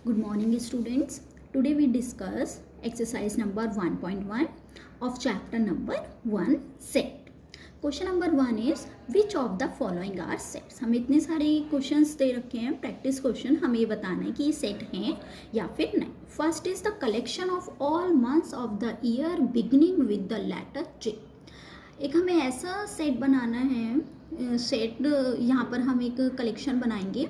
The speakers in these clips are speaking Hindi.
Good morning students. Today we discuss exercise number 1.1 of chapter number 1 set. Question number 1 is which of the following are sets. हमें इतने सारे क्वेश्चंस दे रखे हैं प्रैक्टिस क्वेश्चन, हमें ये बताना है कि ये सेट हैं या फिर नहीं. First is the collection of all months of the year beginning with the letter J. एक हमें ऐसा सेट बनाना है, सेट यहाँ पर हम एक कलेक्शन बनाएंगे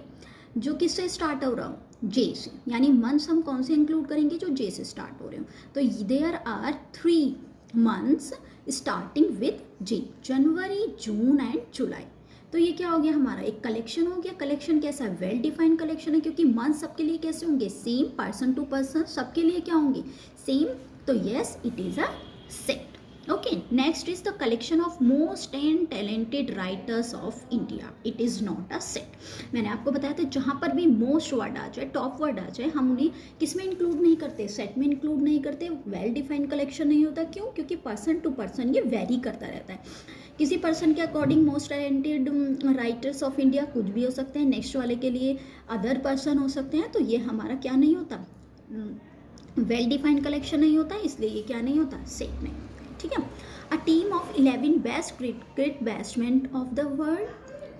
जो किससे स्टार्ट हो रहा हो, जे से, यानी मंथ्स हम कौन से इंक्लूड करेंगे जो जे से स्टार्ट हो रहे हो. तो there are 3 months starting with J, January, June and July. तो ये क्या हो गया, हमारा एक कलेक्शन हो गया. कलेक्शन कैसा है, वेल डिफाइंड कलेक्शन है, क्योंकि मंथ सबके लिए कैसे होंगे, सेम, पर्सन टू पर्सन सबके लिए क्या होंगे, सेम. तो yes, it is a set. Okay, next is the collection of most and talented writers of India. It is not a set. मैंने आपको बताया था जहाँ पर भी most वर्ड आ जाए, टॉप वर्ड आ जाए, हम उन्हें किस में इंक्लूड नहीं करते, सेट में इंक्लूड नहीं करते, वेल डिफाइंड कलेक्शन नहीं होता. क्यों? क्योंकि पर्सन टू पर्सन ये वेरी करता रहता है. किसी पर्सन के according most talented writers of India कुछ भी हो सकते हैं, नेक्स्ट वाले के लिए अदर पर्सन हो सकते हैं. तो ये हमारा क्या नहीं होता, वेल डिफाइंड कलेक्शन नहीं होता, इसलिए ये क्या नहीं होता, सेट नहीं. ठीक है. A team of 11 best cricket batsman of the world,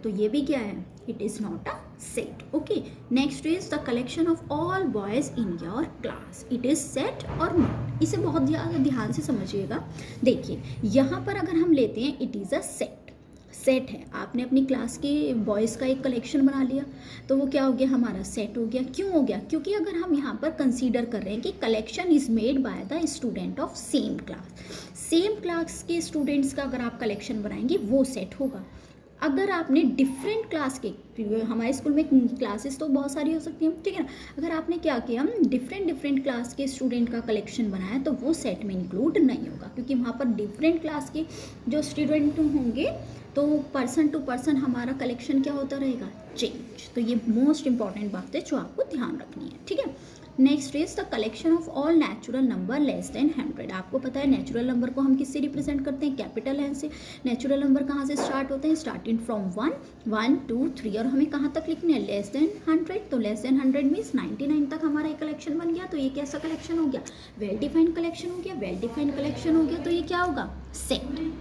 तो ये भी क्या है, it is not a set. Okay, next is the collection of all boys in your class, it is set और नॉट. इसे बहुत ज़्यादा ध्यान से समझिएगा. देखिए यहाँ पर अगर हम लेते हैं it is a set, set है. आपने अपनी क्लास के बॉयज़ का एक कलेक्शन बना लिया, तो वो क्या हो गया, हमारा सेट हो गया. क्यों हो गया, क्योंकि अगर हम यहाँ पर कंसीडर कर रहे हैं कि collection is made by the student of same class, same class के स्टूडेंट्स का अगर आप कलेक्शन बनाएंगे वो सेट होगा. अगर आपने डिफरेंट क्लास के, हमारे स्कूल में क्लासेस तो बहुत सारी हो सकती हैं, ठीक है ना, अगर आपने क्या किया, डिफरेंट क्लास के स्टूडेंट का कलेक्शन बनाया तो वो सेट में इंक्लूड नहीं होगा, क्योंकि वहाँ पर डिफरेंट क्लास के जो स्टूडेंट होंगे तो पर्सन टू पर्सन हमारा कलेक्शन क्या होता रहेगा, चेंज. तो ये मोस्ट इंपॉर्टेंट बात है जो आपको ध्यान रखनी है. ठीक है. Next is the collection of all natural number less than 100. आपको पता है नेचुरल नंबर को हम किससे रिप्रेजेंट करते हैं, कैपिटल एन से. नेचुरल नंबर कहाँ से स्टार्ट होते हैं, स्टार्टिंग फ्रॉम 1, 1, 2, 3, और हमें कहाँ तक लिखने हैं, लेस देन 100. तो लेस देन 100 मीन्स 99 तक हमारा एक कलेक्शन बन गया. तो ये कैसा कलेक्शन हो गया, वेल डिफाइंड कलेक्शन हो गया. वेल डिफाइंड कलेक्शन हो गया तो ये क्या होगा, सेट.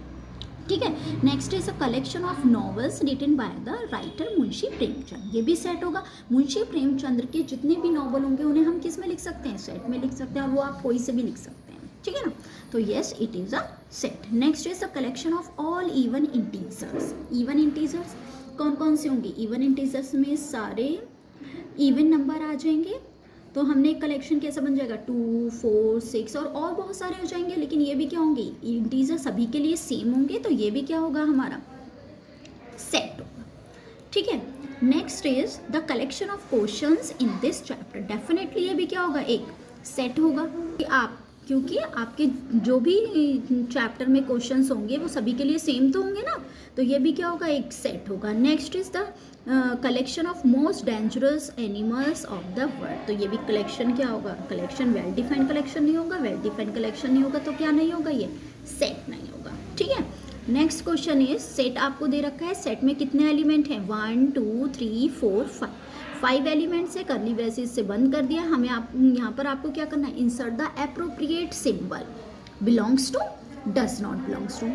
ठीक है. Next is a collection of novels written by the writer Munshi Premchand, ये भी सेट होगा. मुंशी प्रेमचंद के जितने भी नॉवल होंगे उन्हें हम किस में लिख सकते हैं, सेट में लिख सकते हैं, और वो आप कोई से भी लिख सकते हैं. ठीक है ना. तो yes, it is a set. Next is the collection of all even integers. Even integers कौन कौन से होंगे, इवन इंटीजर्स में सारे इवन नंबर आ जाएंगे. तो हमने एक कलेक्शन कैसा बन जाएगा, 2, 4, 6 और बहुत सारे हो जाएंगे. लेकिन ये भी क्या होंगे, इंटीजर सभी के लिए सेम होंगे, तो ये भी क्या होगा, हमारा सेट होगा. ठीक है. Next is the collection of questions in this chapter. Definitely ये भी क्या होगा, एक सेट होगा. क्योंकि आपके जो भी चैप्टर में क्वेश्चंस होंगे वो सभी के लिए सेम तो होंगे ना, तो ये भी क्या होगा, एक सेट होगा. Next is the collection of most dangerous animals of the world. तो ये भी कलेक्शन क्या होगा, कलेक्शन वेल डिफाइंड कलेक्शन नहीं होगा. वेल डिफाइंड कलेक्शन नहीं होगा तो क्या नहीं होगा, ये सेट नहीं होगा. ठीक है. नेक्स्ट क्वेश्चन इज, सेट आपको दे रखा है, सेट में कितने एलिमेंट हैं, 1, 2, 3, 4, 5 एलिमेंट्स है. करली ब्रेसेस से बंद कर दिया. हमें आप यहाँ पर आपको क्या करना है, insert the appropriate symbol, belongs to, does not belongs to.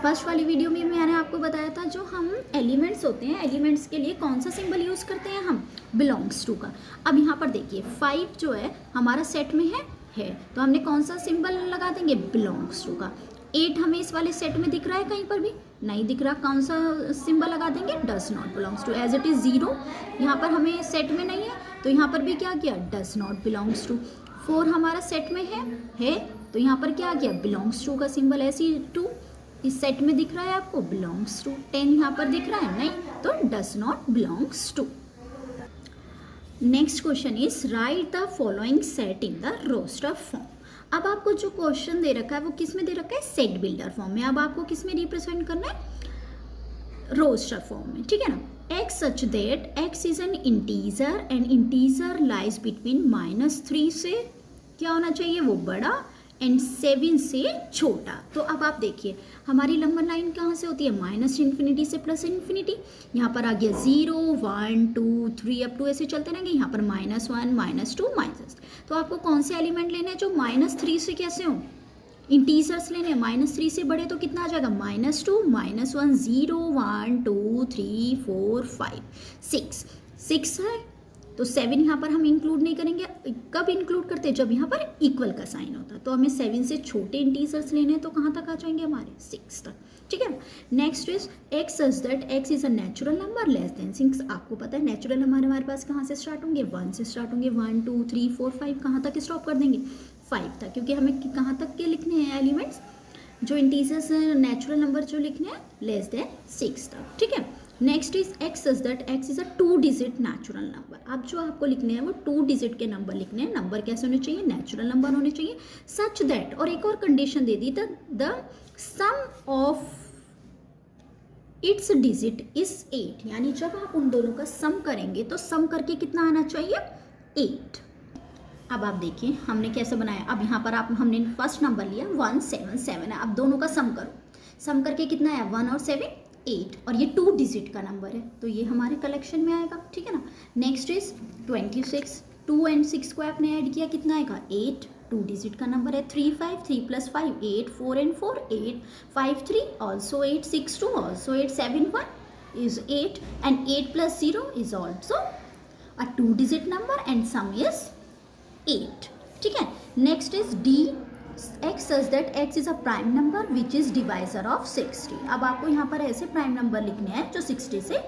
First वाली वीडियो में मैंने आपको बताया था जो हम एलिमेंट्स होते हैं, एलिमेंट्स के लिए कौन सा सिंबल यूज़ करते हैं हम, बिलोंग्स टू का. अब यहाँ पर देखिए 5 जो है हमारा सेट में है तो हमने कौन सा सिंबल लगा देंगे, बिलोंग्स टू का. 8 हमें इस वाले सेट में दिख रहा है, कहीं पर भी नहीं दिख रहा, कौन सा सिंबल लगा देंगे, does not belongs to. As it is 0 यहाँ पर हमें सेट में नहीं है, तो यहाँ पर भी क्या किया, डज नॉट बिलोंग्स टू. 4 हमारा सेट में है तो यहाँ पर क्या आ गया, बिलोंग्स टू का सिंबल. ऐसी 2 इस सेट में दिख रहा है आपको, बिलोंग्स टू. 10 यहाँ पर दिख रहा है, नहीं, तो does not belongs to. Next question is, write the following set in the roster form. अब आपको जो क्वेश्चन दे रखा है वो किस में दे रखा है, सेट बिल्डर फॉर्म में. अब आपको किस में रिप्रेजेंट करना है, रोस्टर फॉर्म में. ठीक है ना. x such that x is an integer and integer lies between -3 से क्या होना चाहिए, वो बड़ा, एंड 7 से छोटा। तो अब आप देखिए हमारी नंबर लाइन कहाँ से होती है, माइनस इन्फिनिटी से प्लस इन्फिनिटी। यहाँ पर आ गया 0 1 2 3 अप टू ऐसे चलते रहेंगे। यहाँ पर -1 -2 माइनस। तो आपको कौन से एलिमेंट लेने हैं जो -3 से कैसे हो, इंटीजर्स लेने हैं। -3 से बड़े तो कितना आ जाएगा, -2 -1 0 1 2 3 4 5 6 है। तो 7 यहाँ पर हम इंक्लूड नहीं करेंगे। कब इंक्लूड करते हैं, जब यहाँ पर इक्वल का साइन होता है। तो हमें 7 से छोटे इंटीजर्स लेने हैं, तो कहाँ तक आ जाएंगे हमारे, 6 तक। ठीक है। Next is x such that x is a natural number less than 6। आपको पता है नेचुरल नंबर हमारे पास कहाँ से स्टार्ट होंगे, 1 से स्टार्ट होंगे। 1 2 3 4 5 कहाँ तक स्टॉप कर देंगे, 5 तक, क्योंकि हमें कहाँ तक के लिखने हैं एलिमेंट्स, जो इंटीजर्स नेचुरल नंबर जो लिखने हैं लेस देन 6 तक। ठीक है। Next is x such that x is a 2 digit natural number. अब जो आपको लिखने हैं वो 2 डिजिट के नंबर लिखने हैं। नंबर कैसे होने चाहिए, नेचुरल नंबर होने चाहिए। सच दैट, और एक और कंडीशन दे दी, the sum of its digit is 8। यानी जब आप उन दोनों का सम करेंगे तो सम करके कितना आना चाहिए, 8। अब आप देखिए हमने कैसे बनाया। अब यहाँ पर हमने फर्स्ट नंबर लिया 1 7 7 है। अब दोनों का सम करो, सम करके कितना है, 1 और 7 8, और ये 2 डिजिट का नंबर है, तो ये हमारे कलेक्शन में आएगा। ठीक है ना। नेक्स्ट इज 26, 2 एंड 6 को आपने ऐड किया, कितना आएगा, 8, 2 डिजिट का नंबर है। 3 5, 3 + 5 8, 4 and 4 8, 5 3 also 8, 6 2 also 8, 7 1 is 8, and 8 + 0 is also a 2 digit number and sum is 8। ठीक है। Next is D, x such that x is a prime number which is divisor of 60। अब आपको यहाँ पर ऐसे प्राइम नंबर लिखने हैं जो 60 से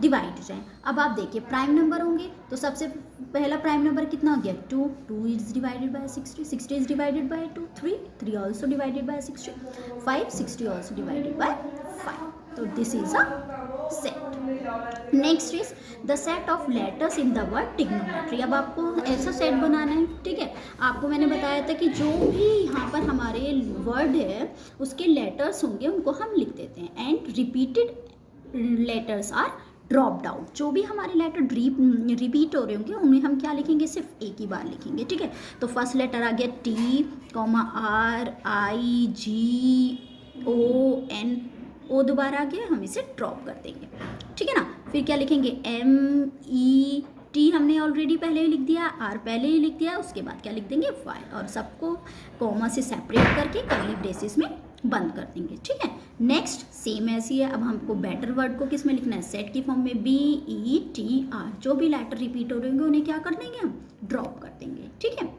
डिवाइड हो जाए। अब आप देखिए प्राइम नंबर होंगे तो सबसे पहला प्राइम नंबर कितना हो गया, 2, 2 is divided by 60, 60 is divided by 2, 3, 3 also divided by 60, 5, 60 also divided by 5। तो this is a set. Next is the set of letters in the word trigonometry. अब आपको ऐसा सेट बनाना है। ठीक है। आपको मैंने बताया था कि जो भी यहाँ पर हमारे वर्ड है उसके लेटर्स होंगे उनको हम लिख देते हैं, and repeated letters are dropped out. जो भी हमारे लेटर रिपीट हो रहे होंगे उन्हें हम क्या लिखेंगे, सिर्फ एक ही बार लिखेंगे। ठीक है। तो फर्स्ट लेटर आ गया T, R I G O N, O दोबारा आ गया, हम इसे ड्रॉप कर देंगे। ठीक है ना। फिर क्या लिखेंगे, M E T हमने ऑलरेडी पहले ही लिख दिया, R पहले ही लिख दिया, उसके बाद क्या लिख देंगे, Y, और सबको कॉमा से सेपरेट करके कर्ली ब्रेसेस में बंद कर देंगे। ठीक है। नेक्स्ट सेम ऐसी है। अब हमको बेटर वर्ड को किस में लिखना है, सेट की फॉर्म में, B E T R। जो भी लेटर रिपीट हो रहे होंगे उन्हें क्या कर देंगे, हम ड्रॉप कर देंगे। ठीक है।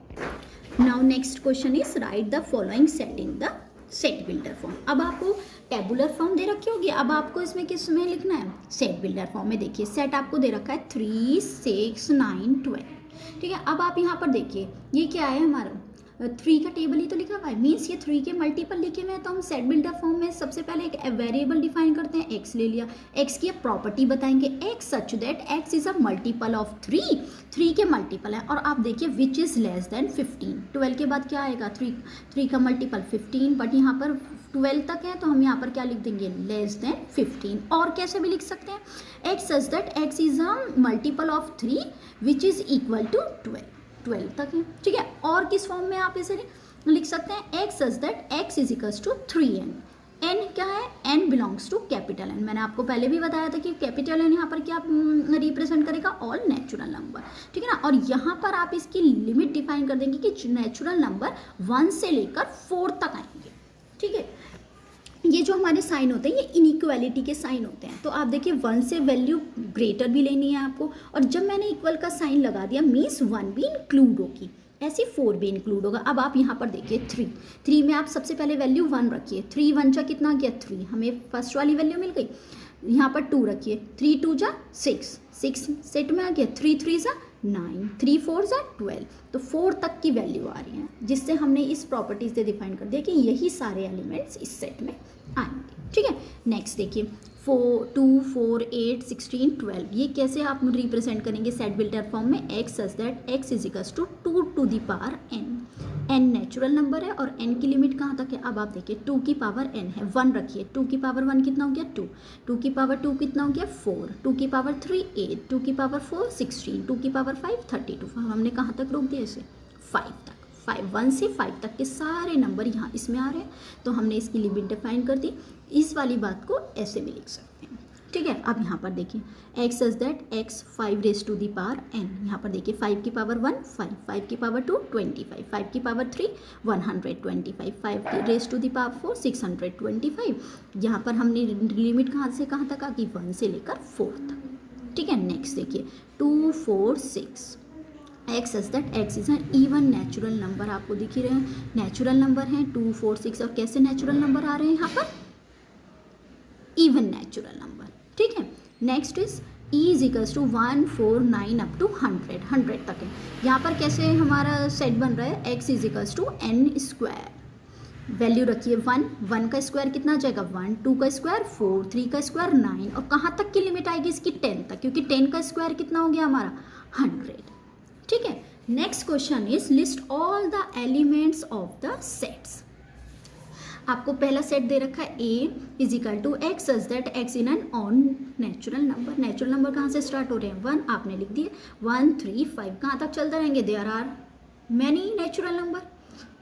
Now next question is write the following set in the set builder form. अब आपको टेबुलर फॉर्म दे रखी होगी, अब आपको इसमें किस में लिखना है, सेट बिल्डर फॉर्म में। देखिए सेट आपको दे रखा है 3 6 9 12। ठीक है। अब आप यहाँ पर देखिए ये क्या है, हमारा 3 का टेबल ही तो लिखा हुआ है, मीन्स ये 3 के मल्टीपल लिखे हुए हैं। तो हम सेट बिल्डर फॉर्म में सबसे पहले एक वेरिएबल डिफाइन करते हैं, x ले लिया। x की प्रॉपर्टी बताएंगे, x such that x is a multiple of 3, 3 के मल्टीपल है। और आप देखिए विच इज लेस देन 15, 12 के बाद क्या आएगा, 3 का मल्टीपल 15, बट यहाँ पर 12 तक है तो हम यहाँ पर क्या लिख देंगे, लेस देन 15। और कैसे भी लिख सकते हैं, x such that x is a multiple of 3 which is equal to 12 तक है। ठीक है। और किस फॉर्म में आप इसे लिख सकते हैं, x such that x is equals to 3n। n क्या है, n belongs to capital N। मैंने आपको पहले भी बताया था कि कैपिटल N यहाँ पर क्या रिप्रेजेंट करेगा, ऑल नेचुरल नंबर। ठीक है ना। और यहाँ पर आप इसकी लिमिट डिफाइन कर देंगे कि नेचुरल नंबर 1 से लेकर 4 तक आएंगे। ठीक है। ये जो हमारे साइन होते हैं ये इनइक्वालिटी के साइन होते हैं। तो आप देखिए 1 से वैल्यू ग्रेटर भी लेनी है आपको, और जब मैंने इक्वल का साइन लगा दिया मीन्स 1 भी इंक्लूड होगी, ऐसे 4 भी इंक्लूड होगा। अब आप यहाँ पर देखिए 3 में आप सबसे पहले वैल्यू 1 रखिए, 3 1 जा कितना गया 3, हमें फर्स्ट वाली वैल्यू मिल गई। यहाँ पर 2 रखिए, 3 2 जा 6 सेट में आ गया, 3 3 जा 9, 3 4 जा 12। तो 4 तक की वैल्यू आ रही है, जिससे हमने इस प्रॉपर्टी से डिफाइन कर दिया कि यही सारे एलिमेंट्स इस सेट में आएंगे। ठीक है। नेक्स्ट देखिए 2 4 8 16 12, ये कैसे आप रिप्रेजेंट करेंगे सेट बिल्डर फॉर्म में, x such that x is equals to 2 to the power n। n natural number है और n की लिमिट कहाँ तक है, अब आप देखिए 2 की पावर n है, 1 रखिए, 2 की पावर 1 कितना हो गया 2, 2 की पावर 2 कितना हो गया 4, 2 की पावर 3 8, 2 की पावर 4 16, 2 की पावर 5 32। हमने कहाँ तक रोक दिया इसे, 5 तक। 5, 1 से 5 तक के सारे नंबर यहाँ इसमें आ रहे हैं, तो हमने इसकी लिमिट डिफाइन कर दी। इस वाली बात को ऐसे भी लिख सकते हैं, ठीक है। अब यहाँ पर देखिए x is that x 5 raise to the power n, यहाँ पर देखिए 5 की पावर 1 5, 5 की पावर 2 25, 5 की पावर 3 125, 5 की रेज टू दी पावर 4 625। यहाँ पर हमने लिमिट कहाँ से कहाँ तक आ गई, 1 से लेकर 4 तक, ठीक है। नेक्स्ट देखिए 2 4 6, x is that x is N even natural number, आपको दिख ही रहे हैं नेचुरल नंबर हैं 2 4 6, और कैसे नेचुरल नंबर आ रहे हैं यहाँ पर, इवन नेचुरल नंबर, ठीक है। Next is e is equals to 1 4 9 up to 100 तक है। यहाँ पर कैसे हमारा सेट बन रहा है, x is equals to n square, value रखिए 1 का स्क्वायर कितना आ जाएगा 1, 2 का स्क्वायर 4, 3 का स्क्वायर 9, और कहाँ तक की लिमिट आएगी इसकी 10 तक, क्योंकि 10 का स्क्वायर कितना हो गया हमारा 100, ठीक है। Next question is list all the elements of the sets. आपको पहला सेट दे रखा है a is equal to x such that x in N on natural number. Natural number कहाँ से स्टार्ट हो रहे हैं 1, आपने लिख दिए 1 3 5, कहाँ तक चलते रहेंगे, there are many natural number,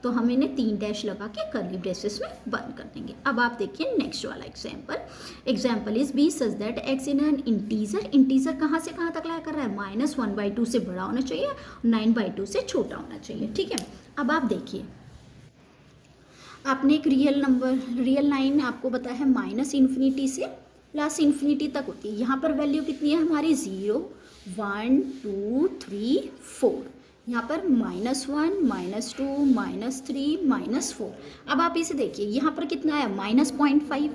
तो हम इन्हें 3 डैश लगा के कर्ली ब्रेसेस में बंद कर देंगे। अब आप देखिए नेक्स्ट वाला example is b such that x in N integer. Integer कहाँ से कहाँ तक लाया कर रहा है, -1/2 से बड़ा होना चाहिए, 9/2 से छोटा होना चाहिए, ठीक है। अब आप देखिए आपने एक रियल लाइन आपको बताया है -∞ से +∞ तक होती है। यहाँ पर वैल्यू कितनी है हमारी 0 1 2 3 4, यहाँ पर -1 -2 -3 -4। अब आप इसे देखिए यहाँ पर कितना है -0.5,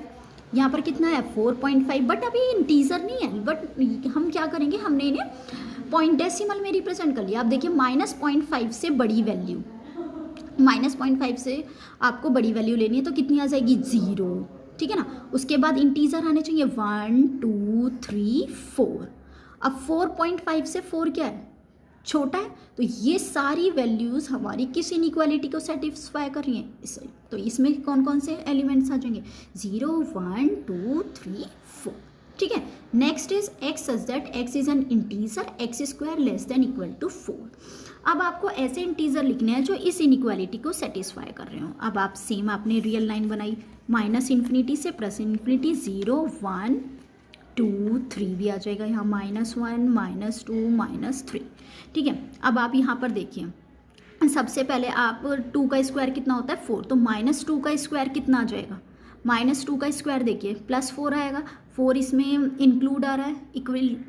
यहाँ पर कितना है 4.5, बट अभी इंटीजर नहीं है, बट हम क्या करेंगे, हमने इन्हें पॉइंट डेसिमल में रिप्रेजेंट कर लिया। आप देखिए -0.5 से बड़ी वैल्यू, -0.5 से आपको बड़ी वैल्यू लेनी है तो कितनी आ जाएगी 0, ठीक है ना। उसके बाद इंटीजर आने चाहिए 1 2 3 4। अब 4.5 से 4 क्या है, छोटा है, तो ये सारी वैल्यूज़ हमारी किस इनइक्वालिटी को सेटिस्फाई कर रही हैं, इस, तो इसमें कौन कौन से एलिमेंट्स आ जाएंगे 0 1 2 3 4, ठीक है। Next is x such that x is an integer x square less than equal to 4। अब आपको ऐसे इंटीजर लिखने हैं जो इस इनइक्वालिटी को सेटिस्फाई कर रहे हो। अब आप सेम आपने रियल लाइन बनाई -∞ से +∞, 0 1 2 3 भी आ जाएगा यहाँ, -1 -2 -3, ठीक है। अब आप यहाँ पर देखिए सबसे पहले आप 2 का स्क्वायर कितना होता है 4, तो -2 का स्क्वायर कितना आ जाएगा, -2 का स्क्वायर देखिए +4 आएगा, 4 इसमें इंक्लूड आ रहा है,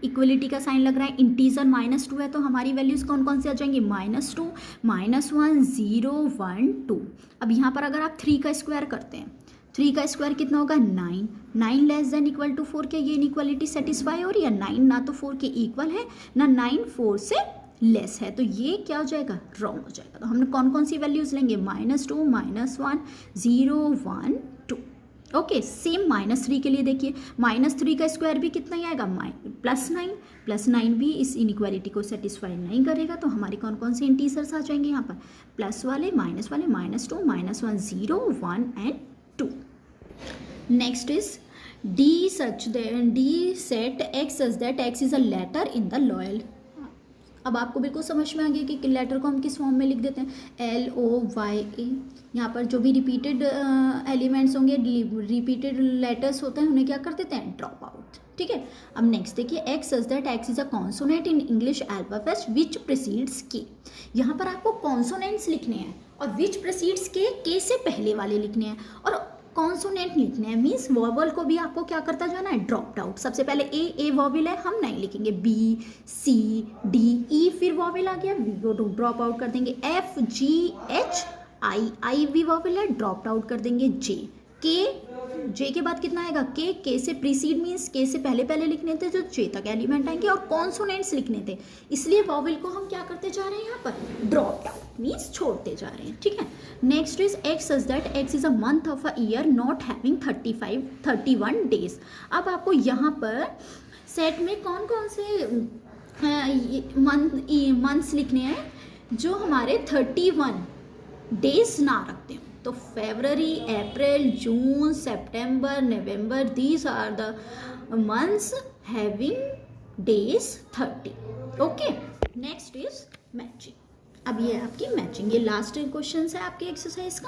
इक्वलिटी का साइन लग रहा है, इंटीजर -2 है, तो हमारी वैल्यूज़ कौन कौन सी आ जाएंगी -2 -1 0 1 2। अब यहाँ पर अगर आप 3 का स्क्वायर करते हैं, 3 का स्क्वायर कितना होगा 9 लेस देन इक्वल टू 4, क्या ये इनइक्वालिटी सेटिस्फाई हो रही है, 9 ना तो 4 के इक्वल है ना 9 4 से लेस है, तो ये क्या हो जाएगा रॉन्ग हो जाएगा। तो हमने कौन कौन सी वैल्यूज़ लेंगे -2 -1 0 1 2, ओके। सेम -3 के लिए देखिए -3 का स्क्वायर भी कितना ही आएगा +9 भी इस इनइक्वालिटी को सेटिस्फाई नहीं करेगा, तो हमारे कौन कौन से इंटीजर्स आ जाएंगे यहाँ पर, प्लस वाले -2 -1 0 1 and 2। Next is D set x such that x is a letter in the loyal. अब आपको बिल्कुल समझ में आ गया कि लेटर को हम किस फॉर्म में लिख देते हैं LOYA। यहाँ पर जो भी रिपीटेड एलिमेंट्स होंगे, रिपीटेड लेटर्स होते हैं, उन्हें क्या कर देते हैं ड्रॉप आउट, ठीक है। अब नेक्स्ट देखिए x such that x is a consonant in English alphabet which precedes K। यहाँ पर आपको कॉन्सोनेंट्स लिखने हैं और विच प्रीसीड्स K से पहले वाले लिखने हैं, और कॉन्सोनेंट लिखने हैं मीन्स वॉवल को भी आपको क्या करता जाना है ड्रॉप आउट। सबसे पहले ए वॉवल है, हम नहीं लिखेंगे, B C D E, फिर वॉवल आ गया V को ड्रॉप आउट कर देंगे, F G H I भी वॉवल है, ड्रॉप आउट कर देंगे, J के बाद कितना आएगा K से प्रीसीड मीन्स K से पहले लिखने थे, जो J तक एलिमेंट आएंगे, और कॉन्सोनेंट्स लिखने थे, इसलिए वॉवल को हम क्या करते जा रहे हैं यहाँ पर ड्रॉप आउट मीन्स छोड़ते जा रहे हैं, ठीक है। Next is x such that x is a month of a year not having 31 days. अब आपको यहाँ पर सेट में कौन कौन से मंथ्स लिखने हैं जो हमारे 31 डेज ना रखते हो, तो February April June September November, these are the months having days 30, okay. Next is matching. अब ये आपकी मैचिंग, ये लास्ट क्वेश्चन है आपके एक्सरसाइज का।